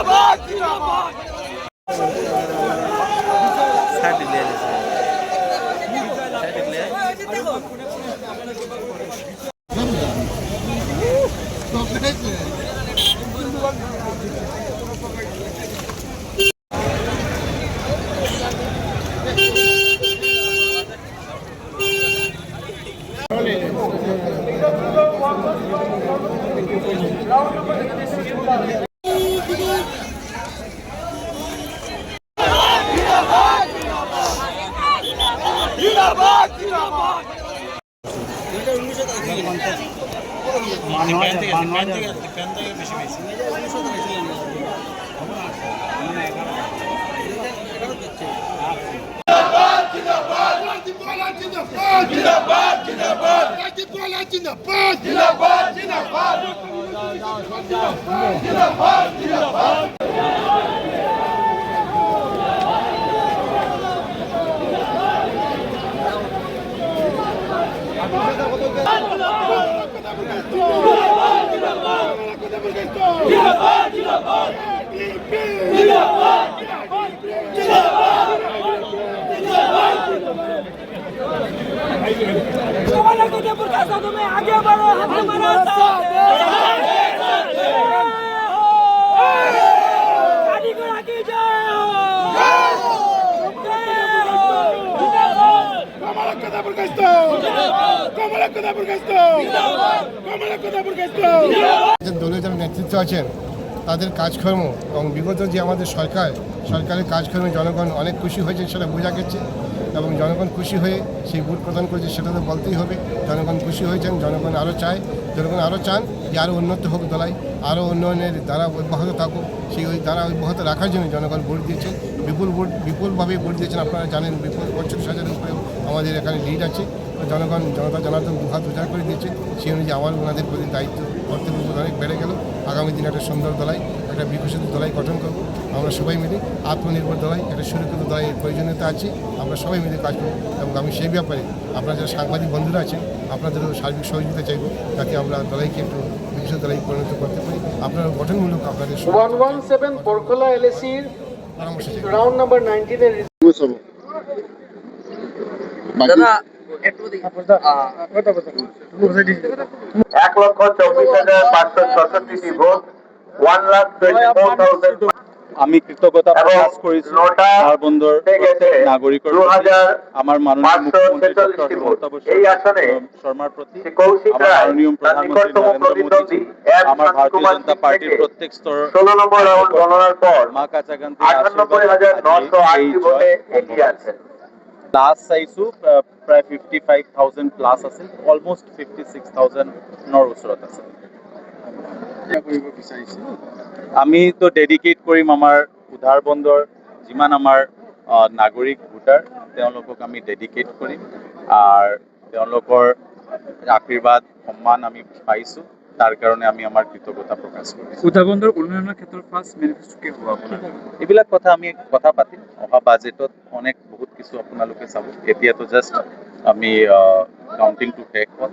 जिंदाबाद जिंदाबाद तुम्हें आगे बढ़ो हमारा साथ गाड़ी को आगे जाओ দলীয় যারা নেতৃত্ব আছেন তাদের কাজকর্ম এবং বিগত যে আমাদের সরকারের কাজকর্মে জনগণ অনেক খুশি হয়েছে সেটা বোঝা গেছে এবং জনগণ খুশি হয়ে সেই ভোট প্রদান করেছে সেটা তো বলতেই হবে। জনগণ খুশি হয়েছেন, জনগণ আরও চান যে আরও উন্নত হোক দলাই, আরও উন্নয়নের দ্বারা অব্যাহত থাকুক, সেই ওই দ্বারা অব্যাহত রাখার জন্য জনগণ ভোট দিয়েছেন। বিপুলভাবে ভোট দিয়েছেন, আপনারা জানেন 45,000-এর উপরে আমাদের এখানে লিড আছে। জনতা জনার্দন দুহাত উজাড় করে দিয়েছে, সেই অনুযায়ী আমার ওনাদের প্রতি দায়িত্ব কর্তব্য অনেক বেড়ে গেল। আগামী দিনে একটা সুন্দর দলাই, একটা বিকশিত দলাই গঠন করব। আমরা সবাই মিলে আত্মনির্ভর দলাই, একটা সুরক্ষিত দলাইয়ের প্রয়োজনীয়তা আছে, আমরা সবাই মিলে কাজ করব। এবং আমি সেই ব্যাপারে আপনারা যারা সাংবাদিক বন্ধুরা আছেন আপনাদেরও সার্বিক সহযোগিতা চাইব, যাতে আমরা দলাইকে একটু বিকশিত দলাই পরিণত করতে পারি। আপনারা গঠনমূলক আপনাদের 117 বরকলা এলএসির রাউন্ড নাম্বার 19 এর 1,24,566 ভোট, 1,24,000। আমি কৃতজ্ঞতা প্রকাশ করেছি বন্দর নাগরিকের আমার এই আসনে শর্মার প্রতি কৌশিক রায় প্রধানমন্ত্রী আমার ভারতীয় জনতা পার্টির প্রত্যেক স্তর 16 নম্বর রাউন্ড গণনার পর মা কাছাকান্তি 98,908 ভোটে এগিয়ে আছেন। লাস্ট চাইছো প্ৰায় 55,000 প্লাস আছে, অলমোস্ট 56,000 নৰ ওচৰত আছে। আমি তো ডেডিকেট কৰিম আমাৰ উধাৰ বন্দৰ যিমান আমাৰ নাগৰিক ভোটাৰ তেওঁলোকক আমি ডেডিকেট কৰিম আৰু তেওঁলোকৰ আশীৰ্বাদ সন্মান আমি পাইছোঁ, তাৰ কাৰণে আমি আমাৰ কৃতজ্ঞতা প্ৰকাশ কৰিছোঁ। উধাৰ বন্দৰ উন্নয়নৰ ক্ষেত্ৰত ফাৰ্ষ্ট মেনিফেষ্টো কি হ'ব আপোনাৰ? এইবিলাক কথা আমি কথা পাতিম অহা বাজেটত। অনেক বহুত কিছু আপোনালোকে চাব, এতিয়াতো জাষ্ট আমি কাউণ্টিংটো শেষ হ'ল।